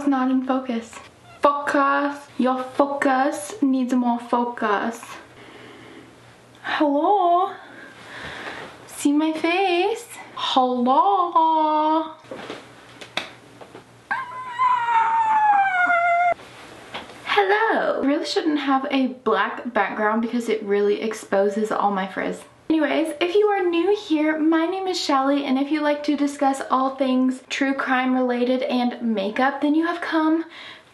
not in focus. Focus. Your focus needs more focus. Hello? See my face? Hello? Hello. I really shouldn't have a black background because it really exposes all my frizz. Anyways, if you are new here, my name is Shelly, and if you like to discuss all things true crime related and makeup, then you have come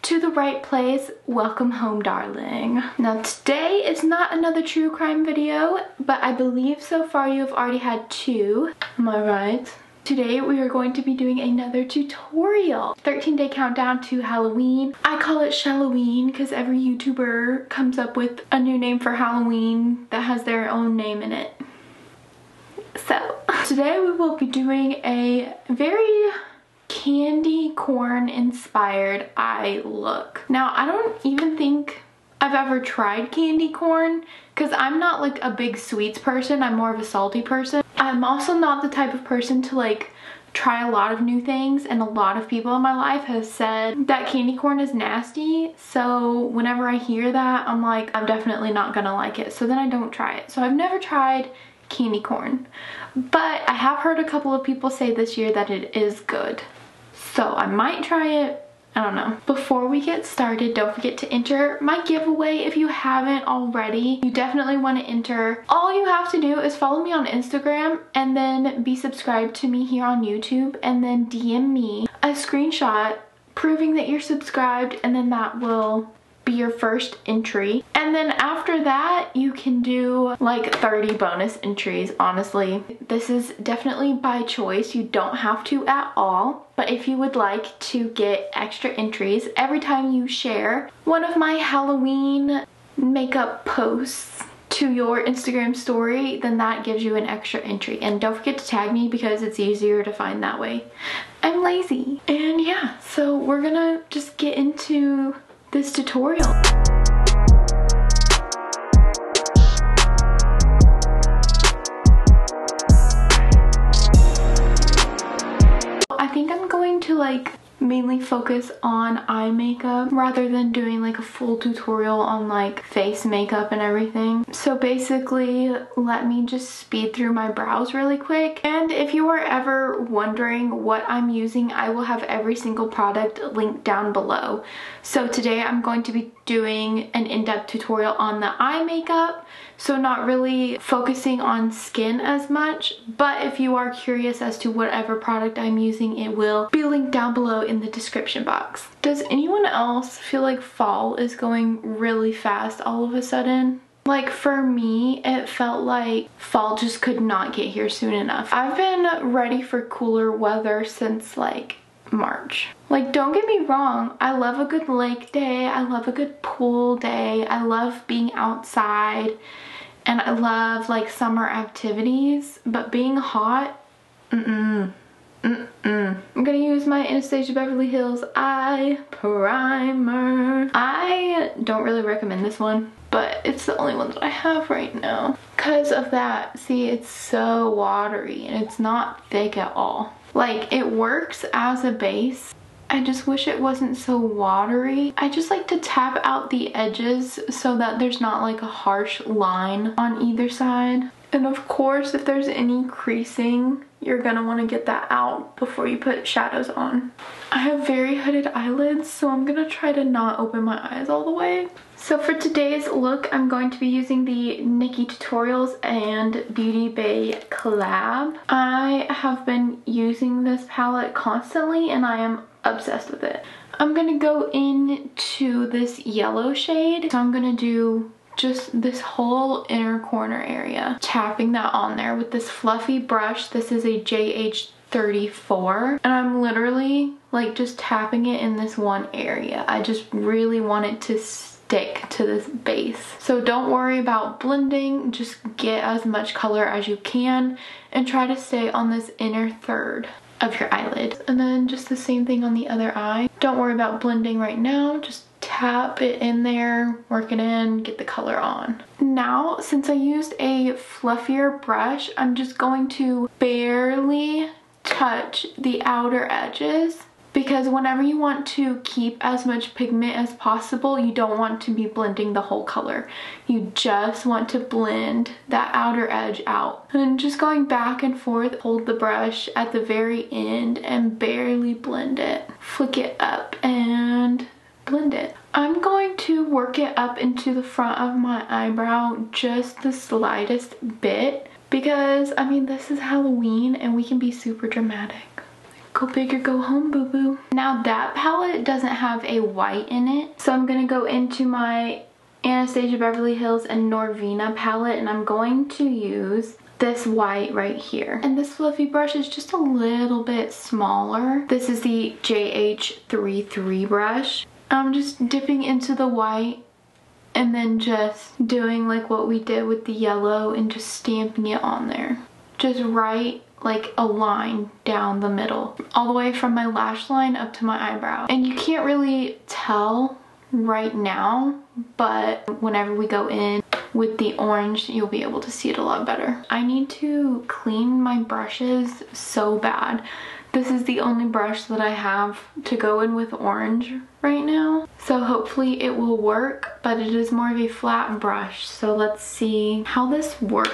to the right place. Welcome home, darling. Now today is not another true crime video, but I believe so far you have already had two. Am I right? Today we are going to be doing another tutorial. 13-day countdown to Halloween. I call it SHELLOWEEN because every YouTuber comes up with a new name for Halloween that has their own name in it. So today we will be doing a very candy corn inspired eye look. Now I don't even think I've ever tried candy corn because I'm not like a big sweets person. I'm more of a salty person. I'm also not the type of person to like try a lot of new things, and a lot of people in my life have said that candy corn is nasty. So whenever I hear that, I'm like, I'm definitely not gonna like it. So then I don't try it. So I've never tried candy corn, but I have heard a couple of people say this year that it is good. So I might try it. I don't know. Before we get started, don't forget to enter my giveaway if you haven't already. You definitely want to enter. All you have to do is follow me on Instagram and then be subscribed to me here on YouTube, and then DM me a screenshot proving that you're subscribed, and then that will be your first entry. And then after that you can do like 30 bonus entries. Honestly, this is definitely by choice. You don't have to at all, but if you would like to get extra entries every time you share one of my Halloween makeup posts to your Instagram story, then that gives you an extra entry. And don't forget to tag me because it's easier to find that way. I'm lazy. And yeah, so we're gonna just get into this tutorial. I think I'm going to like mainly focus on eye makeup rather than doing like a full tutorial on like face makeup and everything. So basically, let me just speed through my brows really quick. And if you are ever wondering what I'm using, I will have every single product linked down below. So today I'm going to be doing an in-depth tutorial on the eye makeup, so not really focusing on skin as much, but if you are curious as to whatever product I'm using, it will be linked down below in the description box. Does anyone else feel like fall is going really fast all of a sudden? Like for me, it felt like fall just could not get here soon enough. I've been ready for cooler weather since like March. Like, don't get me wrong, I love a good lake day, I love a good pool day, I love being outside, and I love like summer activities, but being hot, I'm gonna use my Anastasia Beverly Hills eye primer. I don't really recommend this one, but it's the only one that I have right now. Because of that, see, it's so watery and it's not thick at all. Like, it works as a base. I just wish it wasn't so watery. I just like to tap out the edges so that there's not like a harsh line on either side. And of course, if there's any creasing, you're gonna want to get that out before you put shadows on. I have very hooded eyelids, so I'm gonna try to not open my eyes all the way. So for today's look, I'm going to be using the Nikkie Tutorials and Beauty Bay collab. I have been using this palette constantly and I am obsessed with it. I'm gonna go into this yellow shade. So I'm gonna do just this whole inner corner area, tapping that on there with this fluffy brush. This is a JH34, and I'm literally like just tapping it in this one area. I just really want it to stick to this base. So don't worry about blending, just get as much color as you can and try to stay on this inner third of your eyelid. And then just the same thing on the other eye. Don't worry about blending right now, just tap it in there, work it in, get the color on. Now, since I used a fluffier brush, I'm just going to barely touch the outer edges because whenever you want to keep as much pigment as possible, you don't want to be blending the whole color. You just want to blend that outer edge out. And just going back and forth, hold the brush at the very end and barely blend it. Flick it up and blend it. I'm going to work it up into the front of my eyebrow just the slightest bit, because I mean, this is Halloween and we can be super dramatic. Go big or go home, boo-boo. Now that palette doesn't have a white in it, so I'm gonna go into my Anastasia Beverly Hills and Norvina palette, and I'm going to use this white right here. And this fluffy brush is just a little bit smaller. This is the JH33 brush. I'm just dipping into the white and then just doing like what we did with the yellow and just stamping it on there. Just right like a line down the middle, all the way from my lash line up to my eyebrow. And you can't really tell right now, but whenever we go in with the orange, you'll be able to see it a lot better. I need to clean my brushes so bad. This is the only brush that I have to go in with orange right now. So hopefully it will work, but it is more of a flat brush. So let's see how this works.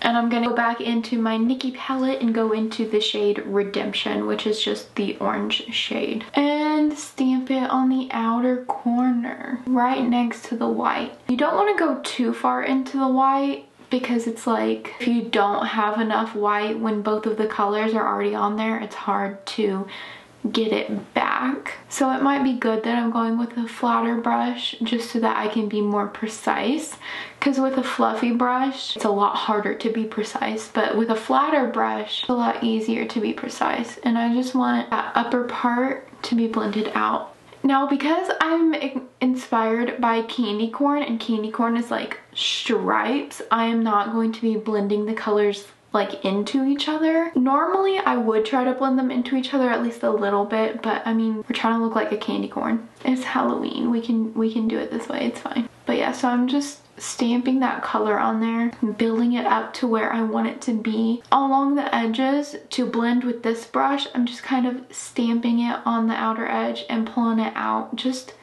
And I'm gonna go back into my Nikki palette and go into the shade Redemption, which is just the orange shade. And stamp it on the outer corner, right next to the white. You don't wanna go too far into the white, because it's like, if you don't have enough white when both of the colors are already on there, it's hard to get it back. So it might be good that I'm going with a flatter brush just so that I can be more precise, because with a fluffy brush it's a lot harder to be precise, but with a flatter brush it's a lot easier to be precise. And I just want that upper part to be blended out. Now, because I'm inspired by candy corn, and candy corn is like stripes, I am not going to be blending the colors like into each other. Normally I would try to blend them into each other at least a little bit, but I mean, we're trying to look like a candy corn. It's Halloween, we can do it this way, it's fine. But yeah, so I'm just stamping that color on there, building it up to where I want it to be. Along the edges, to blend with this brush, I'm just kind of stamping it on the outer edge and pulling it out just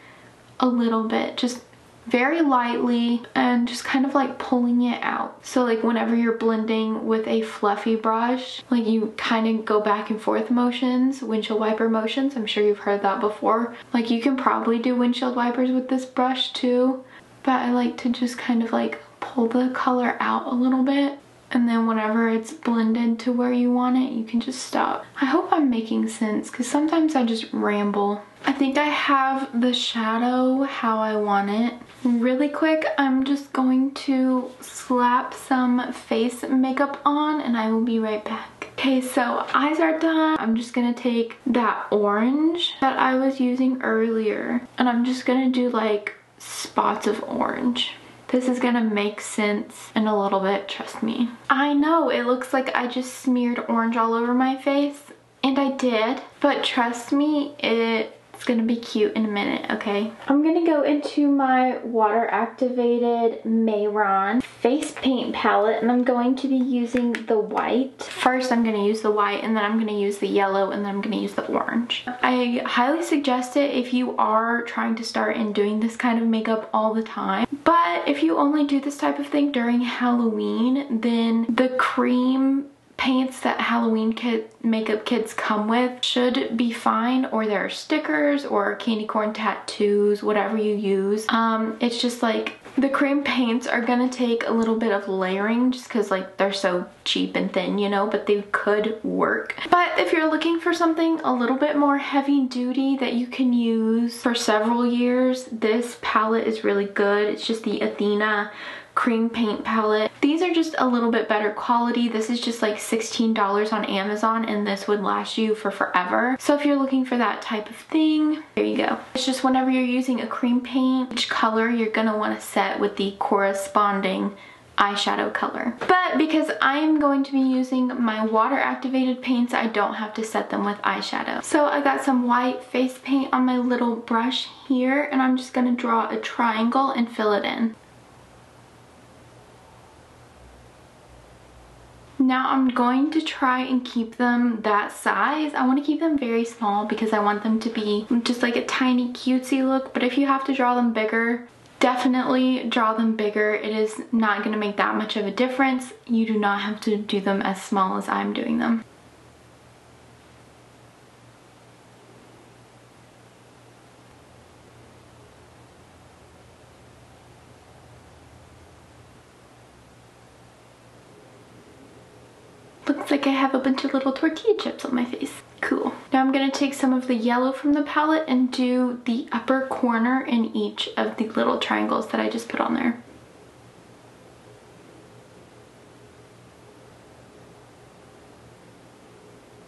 a little bit, just very lightly, and just kind of like pulling it out. So like whenever you're blending with a fluffy brush, like you kind of go back and forth motions, windshield wiper motions. I'm sure you've heard that before. Like you can probably do windshield wipers with this brush too, but I like to just kind of like pull the color out a little bit, and then whenever it's blended to where you want it, you can just stop. I hope I'm making sense, because sometimes I just ramble. I think I have the shadow how I want it. Really quick, I'm just going to slap some face makeup on and I will be right back. Okay, so eyes are done. I'm just gonna take that orange that I was using earlier and I'm just gonna do like spots of orange. This is gonna make sense in a little bit, trust me. I know it looks like I just smeared orange all over my face, and I did, but trust me, it's gonna be cute in a minute, okay? I'm gonna go into my water activated Mehron face paint palette, and I'm going to be using the white. First I'm gonna use the white, and then I'm gonna use the yellow, and then I'm gonna use the orange. I highly suggest it if you are trying to start and doing this kind of makeup all the time. But if you only do this type of thing during Halloween, then the cream paints that Halloween makeup kits come with should be fine, or there are stickers or candy corn tattoos, whatever you use. It's just like the cream paints are gonna take a little bit of layering just because like they're so cheap and thin, you know, but they could work. But if you're looking for something a little bit more heavy duty that you can use for several years, this palette is really good. It's just the Athena cream paint palette. These are just a little bit better quality. This is just like $16 on Amazon, and this would last you for forever. So if you're looking for that type of thing, there you go. It's just whenever you're using a cream paint, each color you're gonna want to set with the corresponding eyeshadow color. But because I'm going to be using my water activated paints, I don't have to set them with eyeshadow. So I got some white face paint on my little brush here, and I'm just gonna draw a triangle and fill it in. Now I'm going to try and keep them that size. I want to keep them very small because I want them to be just like a tiny cutesy look, but if you have to draw them bigger, definitely draw them bigger. It is not going to make that much of a difference. You do not have to do them as small as I'm doing them. Looks like I have a bunch of little tortilla chips on my face. Cool. Now I'm going to take some of the yellow from the palette and do the upper corner in each of the little triangles that I just put on there.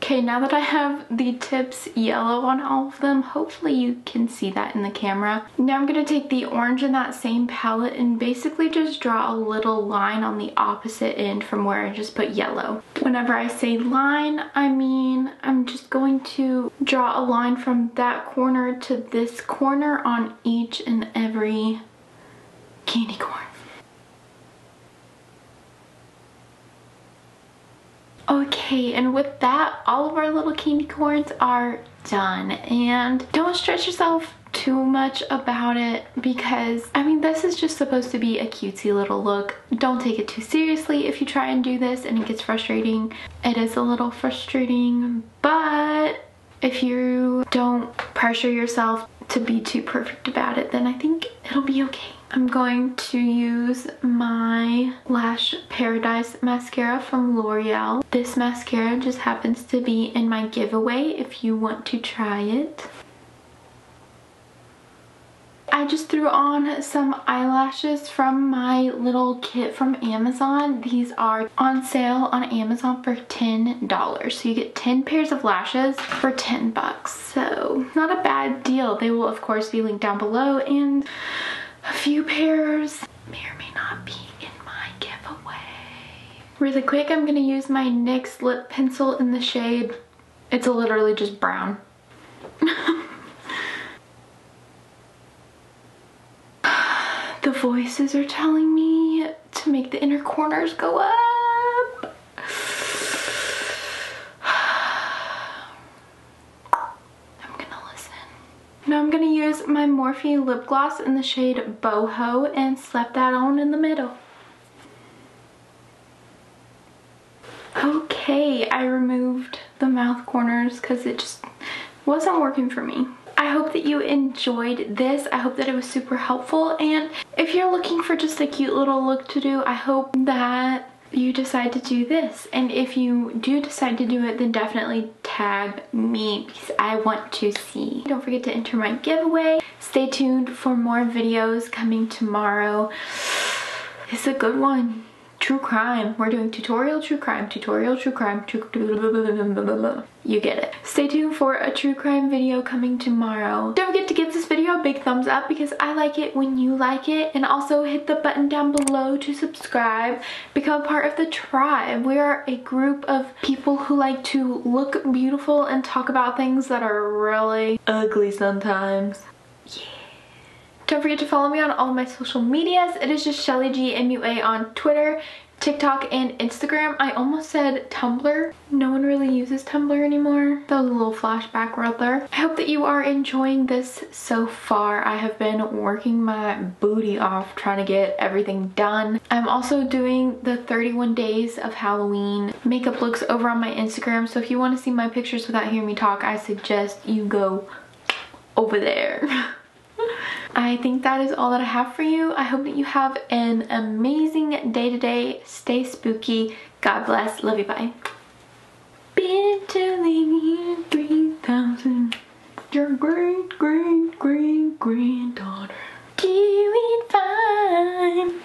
Okay, now that I have the tips yellow on all of them, hopefully you can see that in the camera. Now I'm going to take the orange in that same palette and basically just draw a little line on the opposite end from where I just put yellow. Whenever I say line, I mean I'm just going to draw a line from that corner to this corner on each and every candy corn. Okay, and with that, all of our little candy corns are done. And don't stress yourself too much about it because, I mean, this is just supposed to be a cutesy little look. Don't take it too seriously if you try and do this and it gets frustrating. It is a little frustrating, but if you don't pressure yourself to be too perfect about it, then I think it'll be okay. I'm going to use my Lash Paradise mascara from L'Oreal. This mascara just happens to be in my giveaway if you want to try it. I just threw on some eyelashes from my little kit from Amazon. These are on sale on Amazon for $10. So you get 10 pairs of lashes for 10 bucks. So not a bad deal. They will of course be linked down below, and a few pairs may or may not be in my giveaway. Really quick, I'm gonna use my NYX lip pencil in the shade, it's literally just brown. The voices are telling me to make the inner corners go up. I'm gonna listen. Now I'm gonna use my Morphe lip gloss in the shade Boho and slap that on in the middle. Okay, I removed the mouth corners because it just wasn't working for me. I hope that you enjoyed this. I hope that it was super helpful, and if you're looking for just a cute little look to do, I hope that you decide to do this. And if you do decide to do it, then definitely tag me because I want to see. Don't forget to enter my giveaway. Stay tuned for more videos coming tomorrow. It's a good one. True crime. We're doing tutorial true crime, tutorial true crime, you get it. Stay tuned for a true crime video coming tomorrow. Don't forget to give this video a big thumbs up because I like it when you like it, and also hit the button down below to subscribe. Become a part of the tribe. We are a group of people who like to look beautiful and talk about things that are really ugly sometimes. Yeah. Don't forget to follow me on all of my social medias. It is just Shellie G MUA on Twitter, TikTok, and Instagram. I almost said Tumblr. No one really uses Tumblr anymore. That was a little flashback right there. I hope that you are enjoying this so far. I have been working my booty off trying to get everything done. I'm also doing the 31 days of Halloween makeup looks over on my Instagram. So if you want to see my pictures without hearing me talk, I suggest you go over there. I think that is all that I have for you. I hope that you have an amazing day today. Stay spooky. God bless. Love you. Bye. Been to the year 3000. Your great, great, great granddaughter. Doing fine.